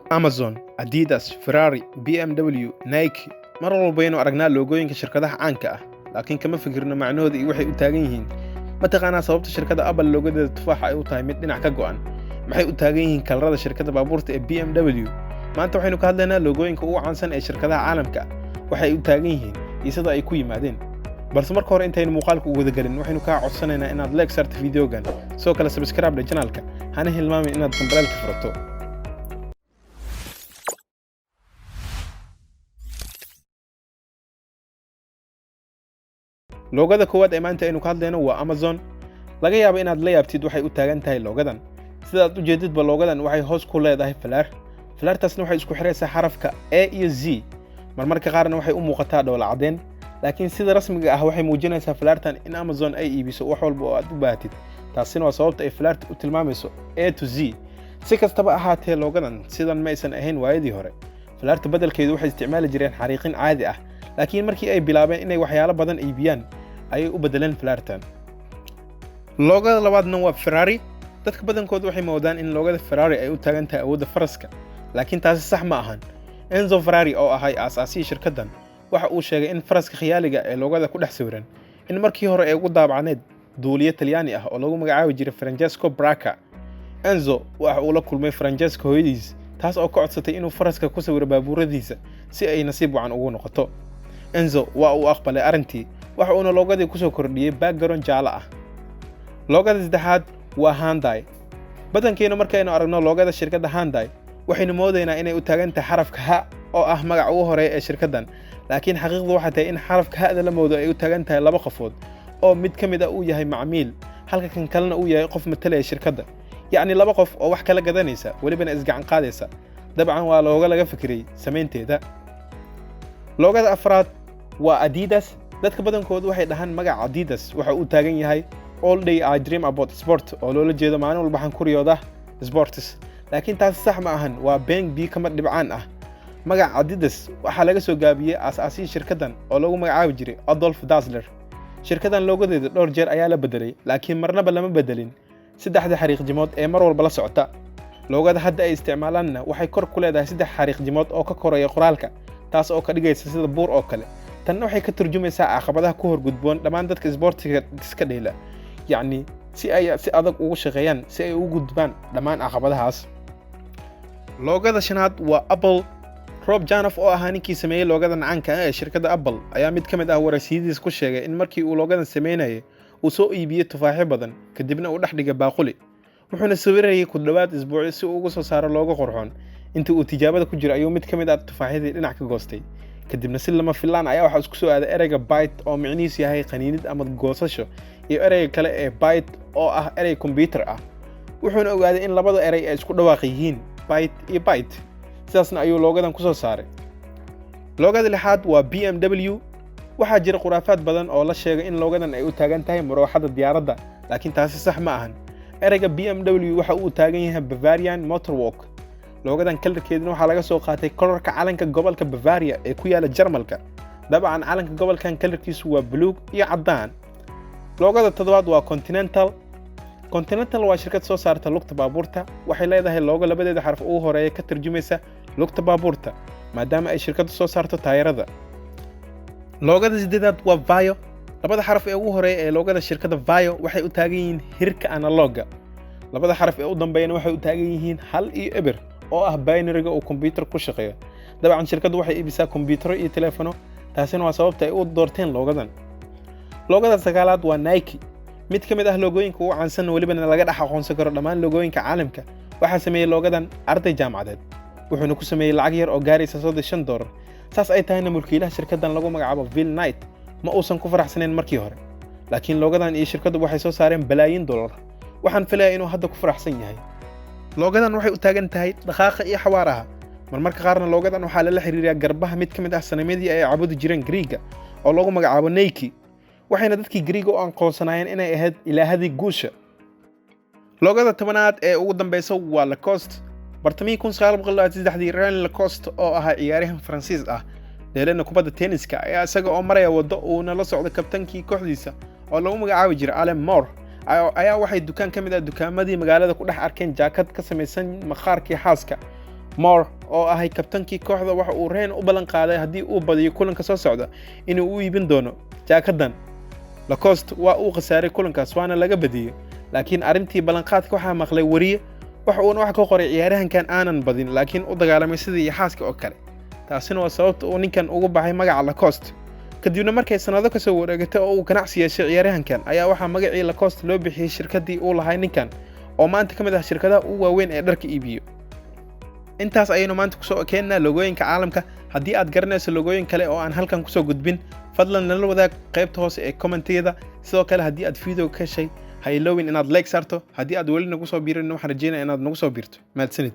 Amazon, Adidas, Ferrari, BMW, Nike mar walba aynu aragnaa loogooyinka shirkadaha caanka ah, laakiin kama fikirno macnahooda iyo waxay u taagan yihiin. Ma taqaanaa sababta shirkadda Apple loogadeeda tufaaxa ay u tahay mid dhinac ka go'an? Maxay u taagan yihiin kalarada shirkadda baabuurta ee BMW? Maanta waxaynu ka hadlaynaa loogooyinka ugu caansan ee shirkadaha caalamka ah, waxay u taagan yihiin iyo sida ay ku yimaadeen. balse marka hore intaynu muuqaalka u wada galin waxaynu kaa codsanaynaa inaad like saarto videogan, sidoo kale subscribe channelka, hana hilmaamin inaad dambalaalka furato. loogada koowaad ee maanta aynu ka hadlayno waa Amazon. laga yaabo inaad la yaabtid waxay u taagan tahay loogadan. sidaad u jeedidba loogadan waxay hoos ku leedahay falaartaasna waxay isku xiraysaa xarafka A iyo Z. marmarka qaarna waxay u muuqataa dhoola cadeen, laakiin sida rasmiga ah waxay muujinaysaa falaartan in Amazon ay iibiso wax walba oo aad u baahatid. taasina waa sababta ay falaarta u tilmaamayso A to Z. si kastaba ahaatee loogadan sidan ma aysan ahayn waayadii hore. falaarta beddelkeedu waxay isticmaali jireen xariiqin caadi ah, laakiin markii ay bilaabeen inay waxyaalo badan iibiyaan ayay u beddeleen falaartan. loogada labaadna waa Ferrari. dadka badankood waxay moodaan in loogada Ferrari ay u taagan tahay awoodda faraska, laakiin taasi sax ma ahan. Enzo Ferrari oo ahay aasaasihii shirkaddan waxa uu sheegay in faraska khiyaaliga ee loogada ku dhex sawiran in markii hore ay ugu daabacneed duuliye Talyaani ah oo lagu magacaabi jiray Francesco Bracca. Enzo waxa uu la kulmay Francesco hooyadiis, taas oo ka codsatay inuu faraska ku sawiro baabuuradiisa si ay nasiib wacan ugu noqoto. Enzo waa uu aqbalay arrintii, waxa uuna loogadii ku soo kordhiyey background jaalo ah. loogada saddexaad waa Hyundai. badankeena markaynu aragno loogada shirkadda Hyundai waxaynu moodaynaa inay u taagan tahay xarafka H oo ah magaca ugu horeeya ee shirkaddan, laakiin xaqiiqdu waxay tahay in xarafka H-da la moodo ay u taagan tahay laba qofood oo mid ka mid ah uu yahay macmiil, halka kan kalena uu yahay qof matalaya shirkadda. yacni laba qof oo wax kala gadanaysa welibana isgacan qaadaysa. dabcan waa looga laga fikiray samaynteeda. loogada afraad waa Adidas. dadka badankood waxay dhahaan magaca Adidas waxa uu taagan yahay All Day I Dream About Sport oo loola jeedo maalin walba waxaan ku riyoodaa sports, laakiin taasi sax ma ahan. waa been biyo kama dhibcaan ah. magaca Adidas waxaa laga soo gaabiyey aasaasihii shirkaddan oo lagu magacaabi jiray Adolf Dassler. shirkaddan loogadeeda dhowr jeer ayaa la beddelay, laakiin marnaba lama beddelin saddexda xariiqjimood ee mar walba la socota. loogada hadda ay isticmaalaanna waxay kor ku leedahay saddex xariiqjimood oo ka koraya qoraalka, taas oo ka dhigaysa sida buur oo kale. tanna waxay ka turjumaysaa caqabadaha ku horgudboon dhammaan dadka isboortiga iska dheela, yacni si ay si adag ugu shaqeeyaan si ay ugu gudbaan dhammaan caqabadahaas. loogada shanaad waa Apple. Rob Janoff oo ahaa ninkii sameeyey loogadan caanka ah ee shirkadda Apple ayaa mid ka mid ah waraysiyihiisa ku sheegay in markii uu loogadan sameynayay uu soo iibiyey tufaaxyo badan kadibna uu dhex dhigay baaquli, wuxuuna sawirayay ku dhawaad isbuuci si uu uga soo saaro loogo qurxoon. intii uu tijaabada ku jiro ayuu mid ka mid ah tufaaxyadii dhinac ka goostay, kadibna si lama filaan ayaa waxaa isku soo aaday ereyga bite oo micnihiisu yahay qaniinid ama goosasho, iyo ereyga kale ee bite oo ah erey kombiyuutar ah. wuxuuna ogaaday in labada erey ay isku dhawaaq yihiin bite iyo bite, sidaasna ayuu loogadan ku soo saaray. loogada lixaad waa BMW. waxaa jira khuraafaad badan oo la sheegay in loogadan ay u taagan tahay marooxada diyaaradda, laakiin taasi sax ma ahan. ereyga BMW waxa uu taagan yahay Bavarian Motor Walk. loogadan kalarkeeduna waxaa laga soo qaatay kalarka calanka gobolka Bavaria ee ku yaala Jarmalka. dabcan calanka gobolkan kalarkiisu waa buluug iyo caddaan. loogada toddobaad waa Continental. Continental waa shirkad soo saarta lugta baabuurta. waxay leedahay loogo labadeeda xaraf ugu horeeya ka tarjumaysa lugta baabuurta, maadaama ay shirkaddu soo saarto taayirada. loogada siddeedaad waa Vaio. labada xaraf ee ugu horeeya ee loogada shirkadda Vaio waxay u taagan yihiin hirka analoga. labada xaraf ee u dambeeyana waxay u taagan yihiin hal iyo eber oo ah binary-ga uu kombiyuutar ku shaqeeyo. dabcan shirkaddu waxay iibisaa kombiyuutaro iyo telefono, taasina waa sababta ay u doorteen loogadan. loogada sagaalaad waa Nike. mid ka mid ah loogooyinka ugu caansan welibana laga dhex aqoonsan karo dhammaan loogooyinka caalamka. waxaa sameeyey loogadan arday jaamacadeed, wuxuuna ku sameeyey lacag yar oo gaaraysa $35. saas ay tahayna mulkiilaha shirkaddan lagu magacaabo Phil Knight ma uusan ku faraxsanayn markii hore, laakiin loogadan iyo shirkaddu waxay soo saareen balaayiin dollar. waxaan filayaa inuu hadda ku faraxsan yahay. loogadan waxay u taagan tahay dhaqaaqa iyo xawaaraha. marmarka qaarna loogadan waxaa lala xiriiriyaa garbaha mid ka mid ah sanamadii ay caabudi jireen Griiga oo lagu magacaabo Nike, waxayna dadkii Griiga u aqoonsanaayeen inay ahayd ilaahadii guusha. loogada tobanaad ee ugu dambeysa waa Lacoste. bartamihii 1923 René Lacoste oo ahaa ciyaaryahan Faransiis ah dheelana kubadda tenniska ayaa isaga oo maraya waddo uuna la socdo kabtankii kooxdiisa oo lagu magacaabi jiray Alan Moore ayaa waxay dukaan ka mid ah dukaamadii magaalada ku dhex arkeen jaakad ka samaysan maqaarkii xaaska Moore oo ahay kabtankii kooxda waxa uu Reign u ballan qaaday haddii uu badiyo kulanka soo socda inuu u iibin doono jaakadan. Lacoste waa uu khasaaray kulankaas waana laga badiyay, laakiin arrintii ballanqaadka waxaa maqlay wariye waxa uuna wax ka qoray ciyaarahankan aanan badin laakiin u dagaalamay sidii xaaska oo kale. taasina waa sababta uu ninkan ugu baxay magaca Lacoste. kadibna markay sanado ka soo wareegatay oo uu ganacsi yeeshay ciyaarahankan ayaa waxaa magacii Lacoste loo bixiyay shirkadii uu lahaa ninkan oo maanta ka mid ah shirkadaha ugu waaweyn ee dharka iibiyo. intaas ayaynu maanta kusoo keenna logooyinka caalamka. haddii aad garanayso logooyin kale oo aan halkan kusoo gudbin fadlan nala wadaag qaybta hoose ee commenteeda. sidoo kale haddii aad video ka heshay ha iloowin inaad like saarto. haddii aad weli nagu soo biirin waxaan rajeynayaa inaad nagu soo biirto. mahadsanid.